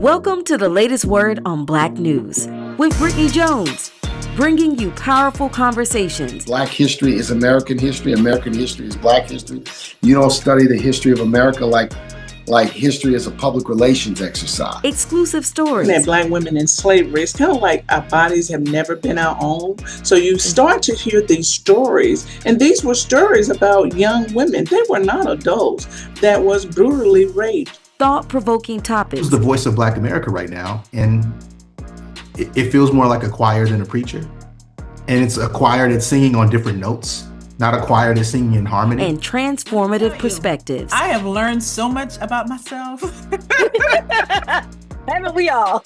Welcome to the latest word on Black News with Brittany Jones, bringing you powerful conversations. Black history is American history. American history is Black history. You don't study the history of America like history is a public relations exercise. Exclusive stories. That Black women in slavery, it's kind of like our bodies have never been our own. So you start to hear these stories, and these were stories about young women. They were not adults that was brutally raped. Thought-provoking topics. It's the voice of Black America right now, and it feels more like a choir than a preacher. And it's a choir that's singing on different notes, not a choir that's singing in harmony. And transformative perspectives. I have learned so much about myself. Haven't we all?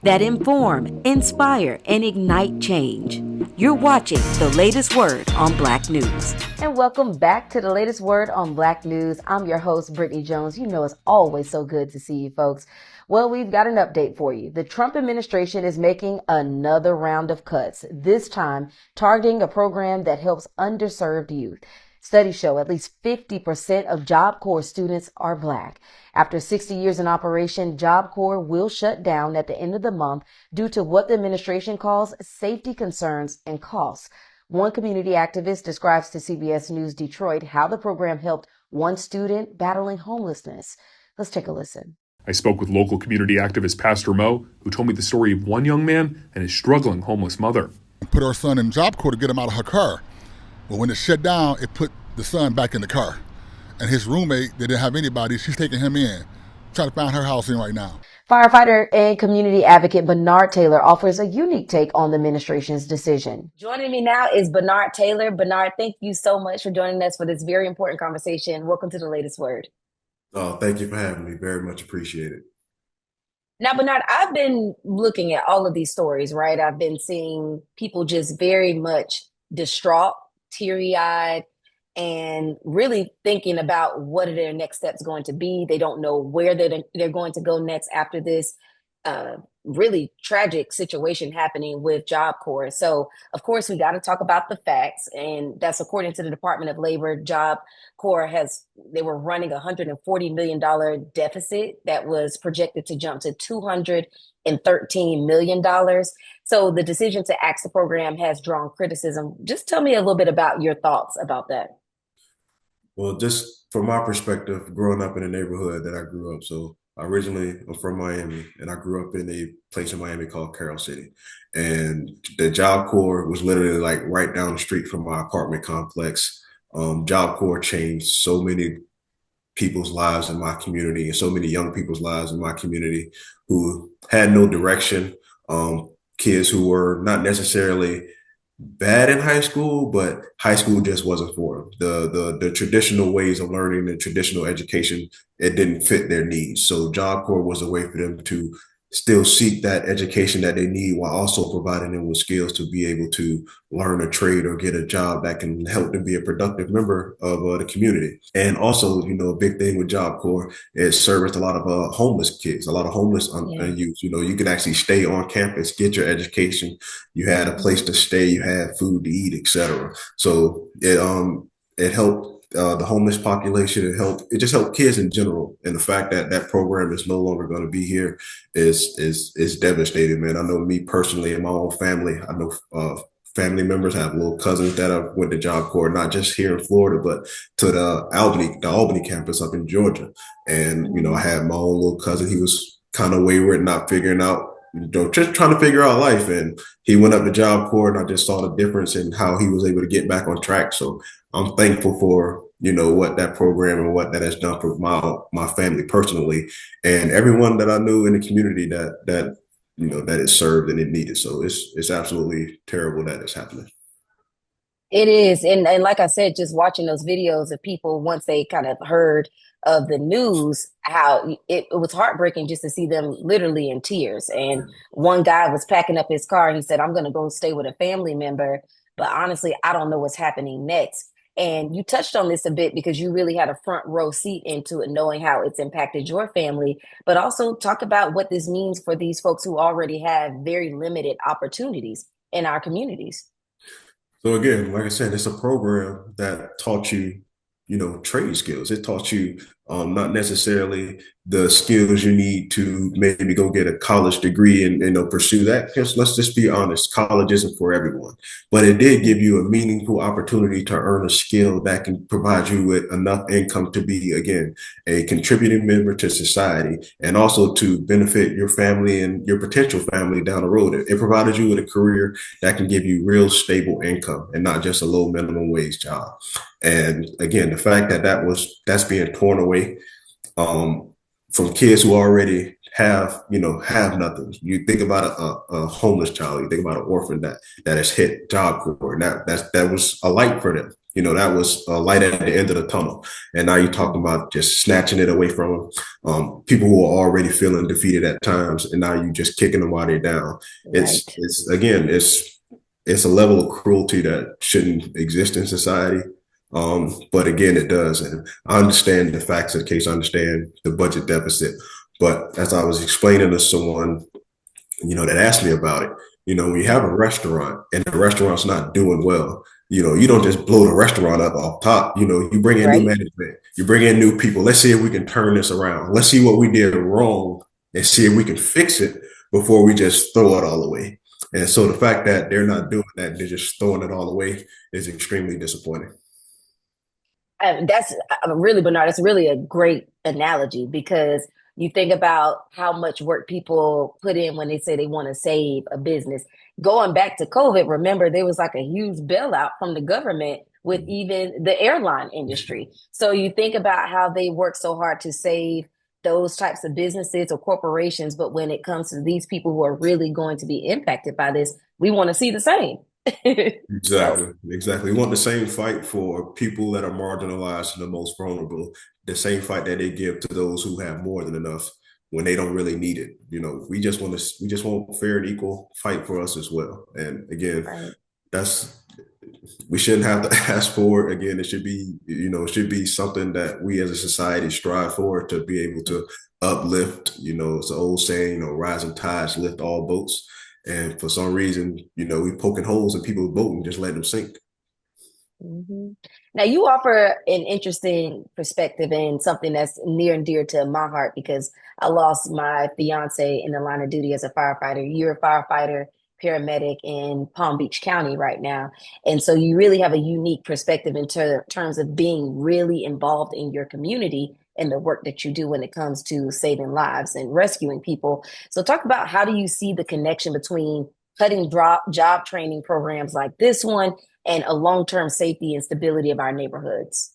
That inform, inspire, and ignite change. You're watching The Latest Word on Black News. And welcome back to The Latest Word on Black News. I'm your host, Brittany Jones. You know it's always so good to see you folks. Well, we've got an update for you. The Trump administration is making another round of cuts, this time targeting a program that helps underserved youth. Studies show at least 50% of Job Corps students are Black. After 60 years in operation, Job Corps will shut down at the end of the month due to what the administration calls safety concerns and costs. One community activist describes to CBS News Detroit how the program helped one student battling homelessness. Let's take a listen. I spoke with local community activist Pastor Mo, who told me the story of one young man and his struggling homeless mother. Put our son in Job Corps to get him out of her car. But when it shut down, it put the son back in the car. And his roommate, they didn't have anybody, she's taking him in. Trying to find her house in right now. Firefighter and community advocate Bernard Taylor offers a unique take on the administration's decision. Joining me now is Bernard Taylor. Bernard, thank you so much for joining us for this very important conversation. Welcome to The Latest Word. Oh, thank you for having me. Very much appreciated. Now, Bernard, I've been looking at all of these stories, right? I've been seeing people just very much distraught, teary-eyed, and really thinking about what are their next steps going to be. They don't know where they're going to go next after this really tragic situation happening with Job Corps. So, of course, we got to talk about the facts, and that's according to the Department of Labor. Job Corps they were running a $140 million deficit that was projected to jump to $213 million. So the decision to axe the program has drawn criticism. Just tell me a little bit about your thoughts about that. Well, just from my perspective, growing up in the neighborhood that I grew up. So originally I'm from Miami, and I grew up in a place in Miami called Carroll City. And the Job Corps was literally like right down the street from my apartment complex. Job Corps changed so many people's lives in my community and so many young people's lives in my community who had no direction. Kids who were not necessarily bad in high school, but high school just wasn't for them. The traditional ways of learning, the traditional education, it didn't fit their needs. So Job Corps was a way for them to still seek that education that they need while also providing them with skills to be able to learn a trade or get a job that can help them be a productive member of the community. And also, a big thing with Job Corps is serviced a lot of homeless kids, a lot of homeless youth. You can actually stay on campus, get your education. You had a place to stay, you had food to eat, etc. So it helped the homeless population. It just helped kids in general. And the fact that that program is no longer going to be here is devastating, man. I know me personally in my own family, I know family members, have little cousins that have went to Job Corps, not just here in Florida, but to the Albany campus up in Georgia. And, I had my own little cousin. He was kind of wayward, not figuring out, just trying to figure out life. And he went up to Job Corps, and I just saw the difference in how he was able to get back on track. So I'm thankful for, what that program and what that has done for my family personally, and everyone that I knew in the community that it served and it needed. So it's absolutely terrible that it's happening. It is. And like I said, just watching those videos of people, once they kind of heard of the news, how it was heartbreaking just to see them literally in tears. And one guy was packing up his car and he said, I'm going to go stay with a family member, but honestly, I don't know what's happening next. And you touched on this a bit because you really had a front row seat into it, knowing how it's impacted your family, but also talk about what this means for these folks who already have very limited opportunities in our communities. So again, like I said, it's a program that taught you, trade skills. It taught you not necessarily the skills you need to maybe go get a college degree and pursue that. Because let's just be honest, college isn't for everyone, but it did give you a meaningful opportunity to earn a skill that can provide you with enough income to be, again, a contributing member to society, and also to benefit your family and your potential family down the road. It provided you with a career that can give you real stable income and not just a low minimum wage job. And again, the fact that that's being torn away from kids who already have nothing. You think about a homeless child, you think about an orphan that has hit Job Corps, and that was a light for them. That was a light at the end of the tunnel. And now you're talking about just snatching it away from people who are already feeling defeated at times, and now you just kicking them while they're down. Right. It's a level of cruelty that shouldn't exist in society. But again, it does. And I understand the facts of the case. I understand the budget deficit. But as I was explaining to someone, that asked me about it, when you have a restaurant and the restaurant's not doing well, you don't just blow the restaurant up off top. You bring in new management, you bring in new people. Let's see if we can turn this around. Let's see what we did wrong and see if we can fix it before we just throw it all away. And so the fact that they're not doing that, they're just throwing it all away, is extremely disappointing. That's really, Bernard, it's really a great analogy, because you think about how much work people put in when they say they want to save a business. Going back to COVID, remember, there was like a huge bailout from the government with even the airline industry. So you think about how they work so hard to save those types of businesses or corporations. But when it comes to these people who are really going to be impacted by this, we want to see the same. Exactly. We want the same fight for people that are marginalized and the most vulnerable, the same fight that they give to those who have more than enough when they don't really need it. We just want fair and equal fight for us as well. And again, we shouldn't have to ask for it. Again, it should be something that we as a society strive for, to be able to uplift. It's an old saying, rising tides lift all boats. And for some reason, we poking holes in people's boat and just letting them sink. Mm-hmm. Now, you offer an interesting perspective and something that's near and dear to my heart, because I lost my fiance in the line of duty as a firefighter. You're a firefighter-paramedic in Palm Beach County right now. And so you really have a unique perspective in terms of being really involved in your community and the work that you do when it comes to saving lives and rescuing people. So talk about, how do you see the connection between cutting job training programs like this one and a long-term safety and stability of our neighborhoods?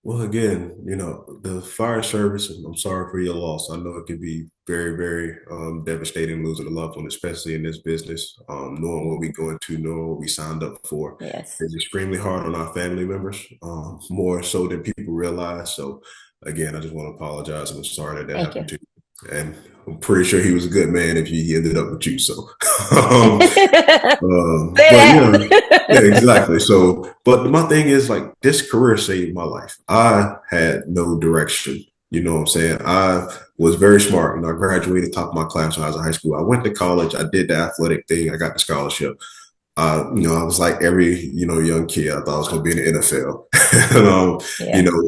Well, again, the fire service, I'm sorry for your loss. I know it can be very, very devastating losing a loved one, especially in this business. Knowing what we go into, knowing what we signed up for, yes, is extremely hard on our family members, more so than people realize. So again, I just want to apologize. I'm sorry that happened to you. And I'm pretty sure he was a good man if he ended up with you. So, yeah, exactly. So, but my thing is, like, this career saved my life. I had no direction. You know what I'm saying? I was very smart. I graduated top of my class when I was in high school. I went to college. I did the athletic thing. I got the scholarship. I was like every, young kid. I thought I was going to be in the NFL.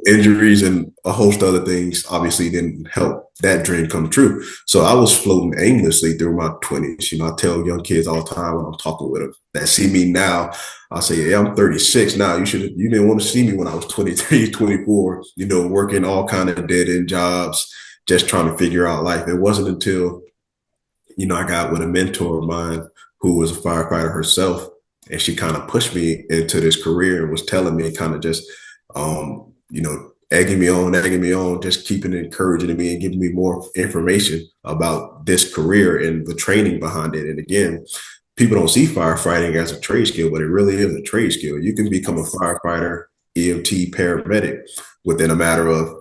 Injuries and a host of other things obviously didn't help that dream come true. So I was floating aimlessly through my 20s. I tell young kids all the time when I'm talking with them that see me now, I say, I'm 36 now. You didn't want to see me when I was 23, 24, working all kind of dead end jobs, just trying to figure out life. It wasn't until, I got with a mentor of mine who was a firefighter herself, and she kind of pushed me into this career and was telling me, kind of just, egging me on, just keeping encouraging me and giving me more information about this career and the training behind it. And again, people don't see firefighting as a trade skill, but it really is a trade skill. You can become a firefighter, EMT, paramedic within a matter of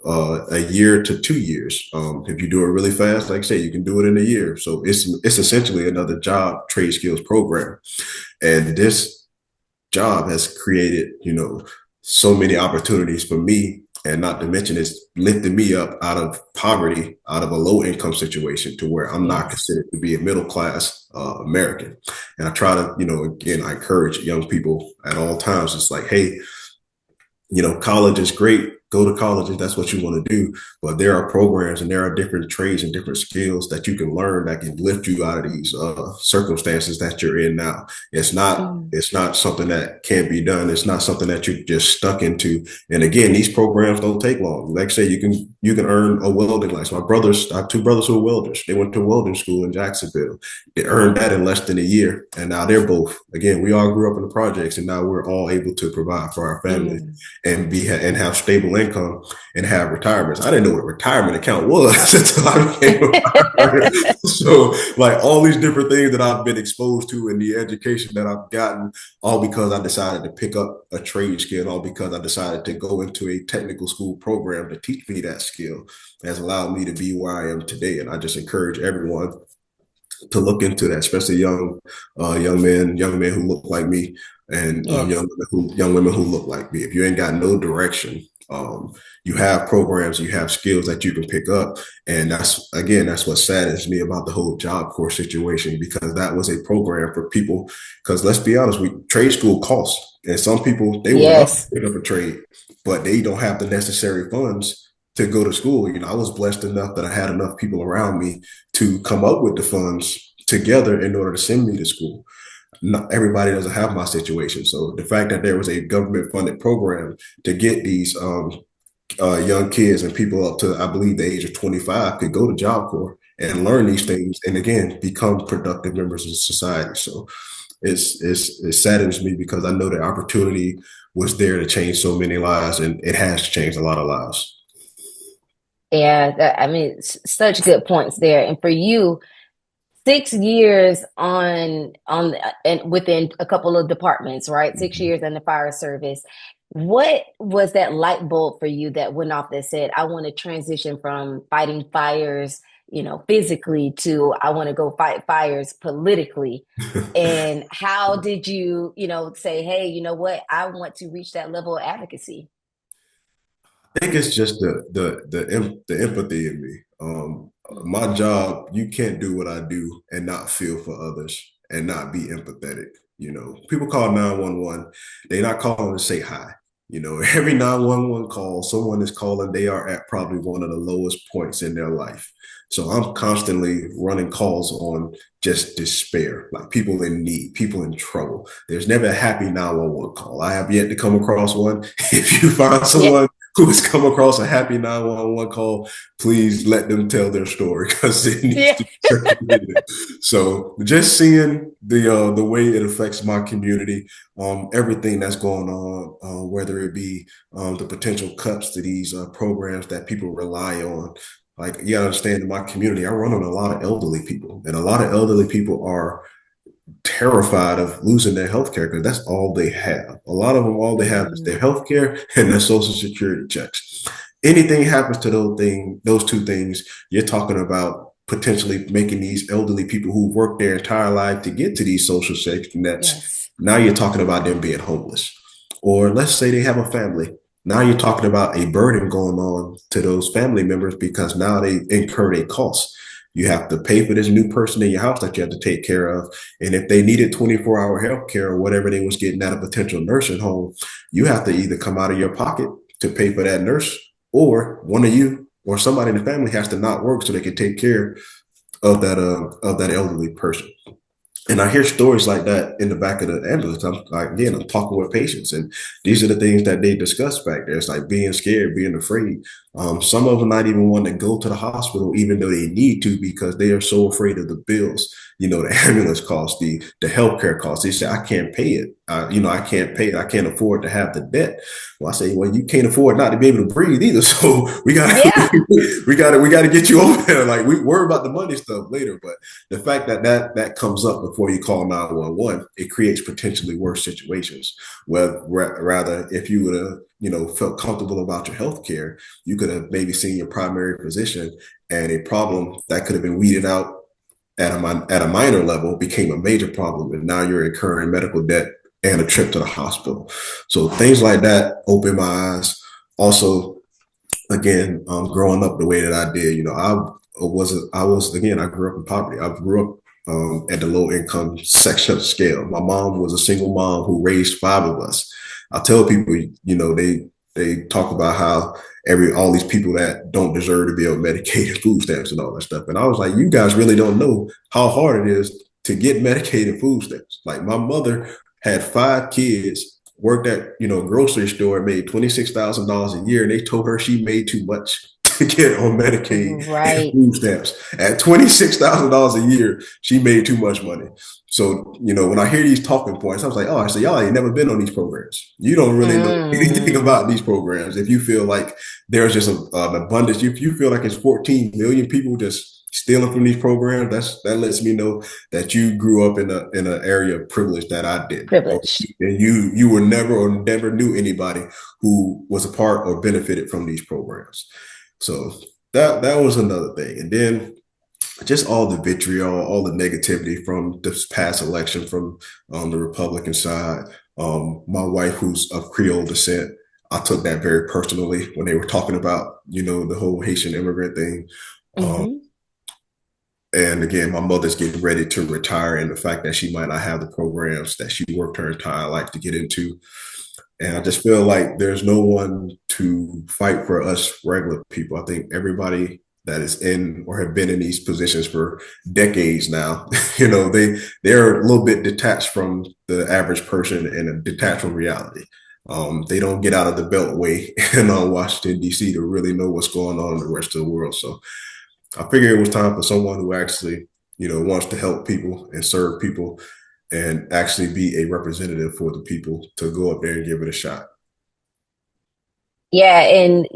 a year to 2 years. If you do it really fast, like I say, you can do it in a year. So it's essentially another job trade skills program. And this job has created, so many opportunities for me, and not to mention it's lifted me up out of poverty, out of a low income situation to where I'm not considered to be a middle class American. And I try to, again, I encourage young people at all times. It's like, hey, college is great, go to college if that's what you want to do. But there are programs and there are different trades and different skills that you can learn that can lift you out of these circumstances that you're in now. It's not something that can't be done. It's not something that you're just stuck into. And again, these programs don't take long. Like I say, you can earn a welding license. I have two brothers who are welders. They went to welding school in Jacksonville. They earned that in less than a year. And now they're both, again, we all grew up in the projects, and now we're all able to provide for our families and have stable income and have retirements. I didn't know what a retirement account was until I became a retirement. So like all these different things that I've been exposed to in the education that I've gotten, all because I decided to pick up a trade skill, all because I decided to go into a technical school program to teach me that skill, has allowed me to be where I am today. And I just encourage everyone to look into that, especially young men who look like me, and young women who look like me. If you ain't got no direction, you have programs, you have skills that you can pick up. And that's what saddens me about the whole Job Corps situation, because that was a program for people, because let's be honest, trade school costs. And some people, they will love to pick up a trade, but they don't have the necessary funds to go to school. I was blessed enough that I had enough people around me to come up with the funds together in order to send me to school. Not everybody doesn't have my situation. So the fact that there was a government funded program to get these young kids and people up to, I believe, the age of 25 could go to Job Corps and learn these things, and again, become productive members of society. So it saddens me, because I know the opportunity was there to change so many lives, and it has changed a lot of lives. Yeah, such good points there. And for you, 6 years and within a couple of departments, right? 6 years in the fire service. What was that light bulb for you that went off that said, I want to transition from fighting fires, physically, to I want to go fight fires politically? And how did you, say, hey, you know what? I want to reach that level of advocacy? I think it's just the empathy in me. My job, you can't do what I do and not feel for others and not be empathetic. People call 911. They're not calling to say hi. Every 911 call, someone is calling, they are at probably one of the lowest points in their life. So I'm constantly running calls on just despair, like people in need, people in trouble. There's never a happy 911 call. I have yet to come across one. If you find someone who has come across a happy 911 call, please let them tell their story, because it needs to be circulated. So just seeing the way it affects my community, everything that's going on, whether it be the potential cuts to these programs that people rely on. Like, you gotta understand, in my community, I run on a lot of elderly people, and a lot of elderly people are terrified of losing their health care, because that's all they have. A lot of them, all they have is their health care and their social security checks. Anything happens to those two things, you're talking about potentially making these elderly people who work their entire life to get to these social safety nets. Now you're talking about them being homeless. Or let's say they have a family. Now you're talking about a burden going on to those family members, because now they incur a cost. You have to pay for this new person in your house that you have to take care of. And if they needed 24-hour health care or whatever they was getting at a potential nursing home, you have to either come out of your pocket to pay for that nurse, or one of you or somebody in the family has to not work so they can take care of that elderly person. And I hear stories like that in the back of the ambulance. I'm talking with patients, and these are the things that they discuss back there. It's like being scared, being afraid. Some of them not even want to go to the hospital, even though they need to, because they are so afraid of the bills. The ambulance costs, the healthcare costs. They say, I can't pay it. I can't pay it. I can't afford to have the debt. Well, I say, well, you can't afford not to be able to breathe either. So we got to get you over there. Like, we worry about the money stuff later, but the fact that comes up before you call 911, it creates potentially worse situations. Well, rather, if you would have, felt comfortable about your health care, you could have maybe seen your primary physician, and a problem that could have been weeded out at a minor level became a major problem, and now you're incurring medical debt and a trip to the hospital. So things like that open my eyes. Also, again, growing up the way that I did, I grew up in poverty. I grew up at the low income section of the scale. My mom was a single mom who raised 5 of us. I tell people, they talk about how all these people that don't deserve to be on Medicaid, food stamps and all that stuff. And I was like, you guys really don't know how hard it is to get Medicaid and food stamps. Like my mother had 5 kids, worked at, grocery store, made $26,000 a year, and they told her she made too much to get on Medicaid and food stamps. At $26,000 a year, she made too much money. So, when I hear these talking points, I was like, oh, I say, y'all ain't never been on these programs. You don't really know anything about these programs. If you feel like there's just an abundance, if you feel like it's 14 million people just stealing from these programs, that lets me know that you grew up in an area of privilege that I didn't. And you were never or never knew anybody who was a part or benefited from these programs. So that was another thing. And then just all the vitriol, all the negativity from this past election from the Republican side. My wife, who's of Creole descent, I took that very personally when they were talking about, the whole Haitian immigrant thing. And again, my mother's getting ready to retire, and the fact that she might not have the programs that she worked her entire life to get into. And I just feel like there's no one to fight for us regular people. I think everybody that is in or have been in these positions for decades now, they're a little bit detached from the average person and detached from reality. They don't get out of the beltway in Washington, D.C. to really know what's going on in the rest of the world. So I figured it was time for someone who actually, wants to help people and serve people and actually be a representative for the people to go up there and give it a shot. Yeah, and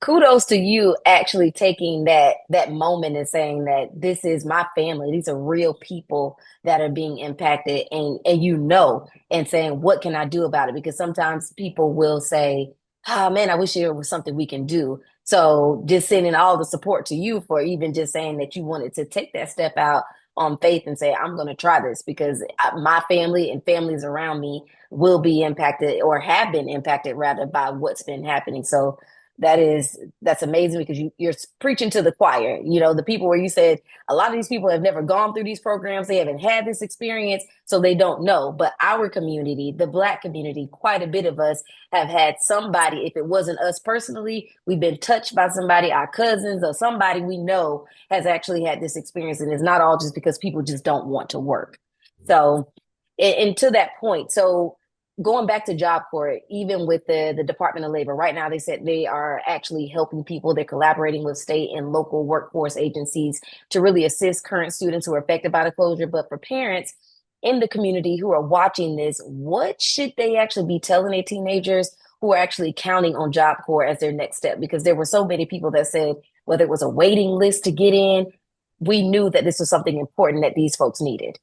kudos to you actually taking that moment and saying that this is my family. These are real people that are being impacted, and and saying, what can I do about it? Because sometimes people will say, oh man, I wish there was something we can do. So just sending all the support to you for even just saying that you wanted to take that step out on faith and say, I'm going to try this because my family and families around me will be impacted or have been impacted rather by what's been happening. So that's amazing because you're preaching to the choir, the people where you said a lot of these people have never gone through these programs. They haven't had this experience, so they don't know. But our community, the Black community, quite a bit of us have had somebody, if it wasn't us personally, we've been touched by somebody, our cousins or somebody we know has actually had this experience. And it's not all just because people just don't want to work. So, and to that point, so going back to Job Corps, even with the Department of Labor, right now they said they are actually helping people. They're collaborating with state and local workforce agencies to really assist current students who are affected by the closure. But for parents in the community who are watching this, what should they actually be telling their teenagers who are actually counting on Job Corps as their next step? Because there were so many people that said, whether it was a waiting list to get in, we knew that this was something important that these folks needed.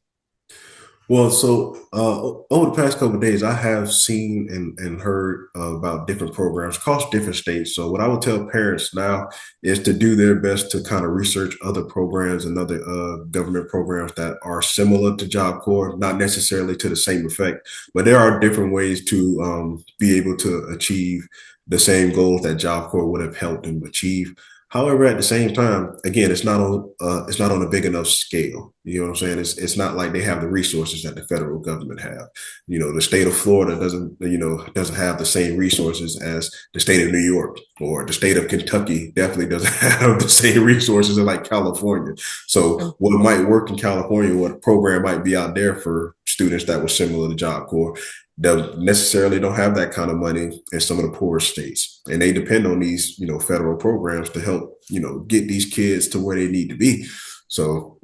Well, so over the past couple of days, I have seen and heard about different programs across different states. So what I would tell parents now is to do their best to kind of research other programs and other government programs that are similar to Job Corps, not necessarily to the same effect, but there are different ways to be able to achieve the same goals that Job Corps would have helped them achieve. However, at the same time, again, it's not on a big enough scale. You know what I'm saying? It's not like they have the resources that the federal government have. The state of Florida doesn't have the same resources as the state of New York, or the state of Kentucky definitely doesn't have the same resources as like California. So what might work in California, what program might be out there for students that were similar to Job Corps, don't have that kind of money in some of the poorest states. And they depend on these, federal programs to help, get these kids to where they need to be. So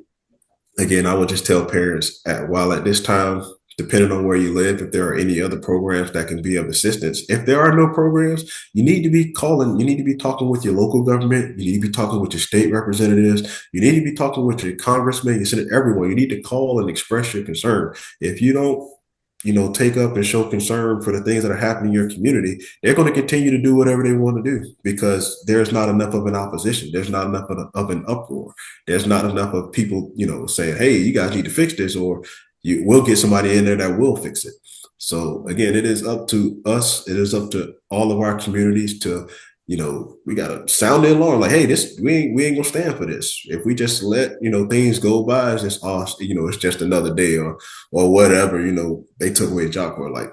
again, I would just tell parents while at this time, depending on where you live, if there are any other programs that can be of assistance. If there are no programs, you need to be talking with your local government. You need to be talking with your state representatives. You need to be talking with your congressman, your senate, everyone. You need to call and express your concern. If you don't, take up and show concern for the things that are happening in your community, they're going to continue to do whatever they want to do because there's not enough of an opposition. There's not enough of an uproar. There's not enough of people, saying, hey, you guys need to fix this, or we'll get somebody in there that will fix it. So again, it is up to us. It is up to all of our communities to, we got to sound the alarm like, hey, we ain't gonna stand for this. If we just let, things go by, it's just, it's just another day or whatever, they took away Job Corps. Like,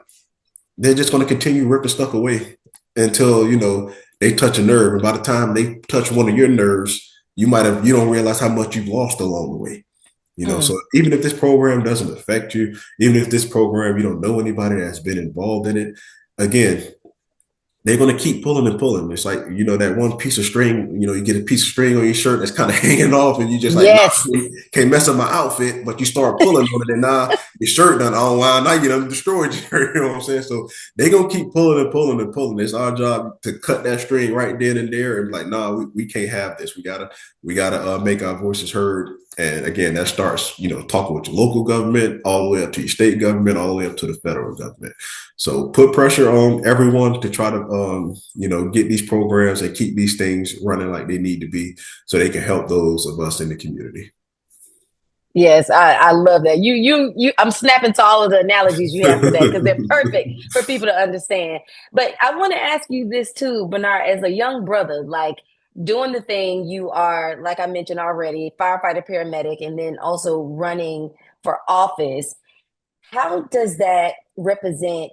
they're just going to continue ripping stuff away until, they touch a nerve. And by the time they touch one of your nerves, you don't realize how much you've lost along the way. So even if this program doesn't affect you, even if this program, you don't know anybody that's been involved in it, again, they're going to keep pulling and pulling. It's like, that one piece of string, you get a piece of string on your shirt that's kind of hanging off and you just like, yes, nah, can't mess up my outfit, but you start pulling on it and now your shirt done on wild. Now you done destroyed your, you know what I'm saying? So they're going to keep pulling and pulling and pulling. It's our job to cut that string right then and there and be like, nah, we can't have this. We gotta make our voices heard. And again, that starts, talking with your local government, all the way up to your state government, all the way up to the federal government. So put pressure on everyone to try to, get these programs and keep these things running like they need to be so they can help those of us in the community. Yes, I love that. I'm snapping to all of the analogies you have today because they're perfect for people to understand. But I want to ask you this too, Bernard, as a young brother, like doing the thing you are, like I mentioned already, firefighter-paramedic, and then also running for office. How does that represent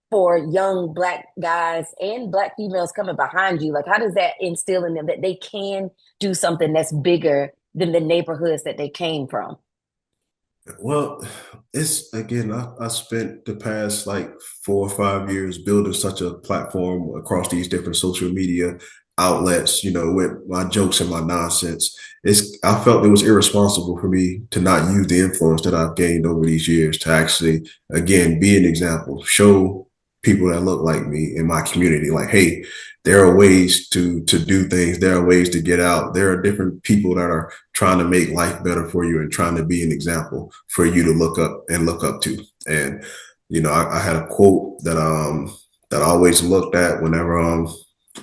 for young Black guys and Black females coming behind you? Like, how does that instill in them that they can do something that's bigger than the neighborhoods that they came from? Well, it's again, I spent the past like 4 or 5 years building such a platform across these different social media outlets, with my jokes and my nonsense. I felt it was irresponsible for me to not use the influence that I've gained over these years to actually, again, be an example, show people that look like me in my community, like, hey, there are ways to do things. There are ways to get out. There are different people that are trying to make life better for you and trying to be an example for you to look up to. And, I had a quote that I always looked at whenever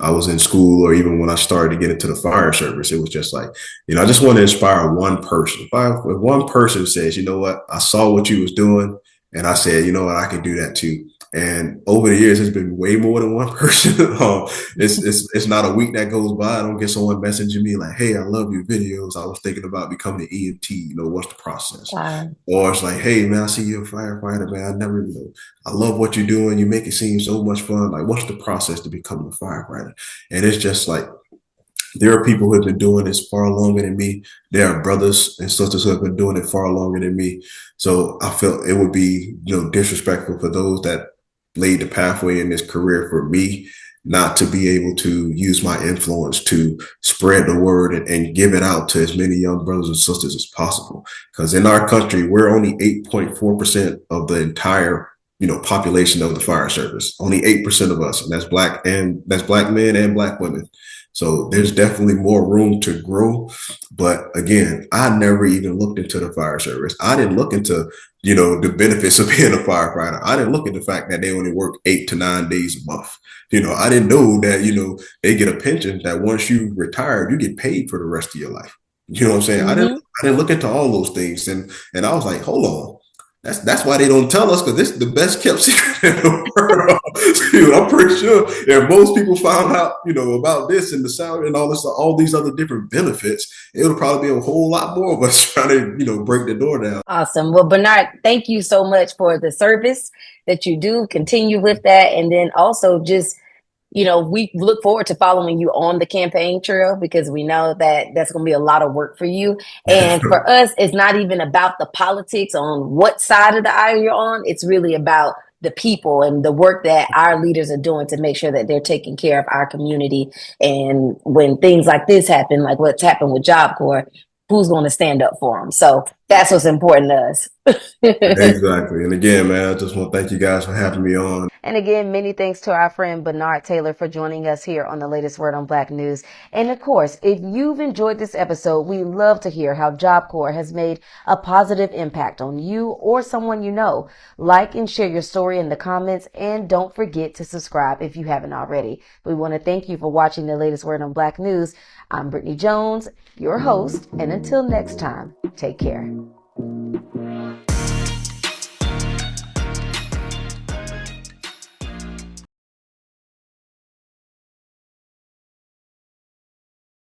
I was in school or even when I started to get into the fire service. It was just like, I just want to inspire one person. If one person says, you know what, I saw what you was doing and I said, you know what, I can do that too. And over the years, it's been way more than one person. It's not a week that goes by I don't get someone messaging me like, hey, I love your videos. I was thinking about becoming an EMT. What's the process? Wow. Or it's like, hey, man, I see you're a firefighter, man. I love what you're doing. You make it seem so much fun. Like, what's the process to becoming a firefighter? And it's just like, there are people who have been doing this far longer than me. There are brothers and sisters who have been doing it far longer than me. So I felt it would be, disrespectful for those that laid the pathway in this career for me not to be able to use my influence to spread the word and give it out to as many young brothers and sisters as possible. Because in our country, we're only 8.4% of the entire population of the fire service. Only 8% of us, and that's Black men and Black women. So there's definitely more room to grow. But again, I never even looked into the fire service. I didn't look into, the benefits of being a firefighter. I didn't look at the fact that they only work 8 to 9 days a month. I didn't know that, they get a pension that once you retire, you get paid for the rest of your life. You know what I'm saying? Mm-hmm. I didn't look into all those things. And I was like, hold on. That's why they don't tell us, because this is the best kept secret in the world. I'm pretty sure if most people found out, about this and the salary and all these other different benefits, it would probably be a whole lot more of us trying to, break the door down. Awesome. Well, Bernard, thank you so much for the service that you do. Continue with that. And then also just, we look forward to following you on the campaign trail because we know that that's going to be a lot of work for you. And for us, it's not even about the politics on what side of the aisle you're on. It's really about the people and the work that our leaders are doing to make sure that they're taking care of our community. And when things like this happen, like what's happened with Job Corps, who's going to stand up for them? So that's what's important to us. Exactly. And again, man, I just want to thank you guys for having me on. And again, many thanks to our friend Bernard Taylor for joining us here on the latest word on Black News. And of course, if you've enjoyed this episode, we love to hear how Job Corps has made a positive impact on you or someone you know. Like and share your story in the comments, and don't forget to subscribe if you haven't already. We want to thank you for watching the latest word on Black News. I'm Brittany Jones, your host, and until next time, take care.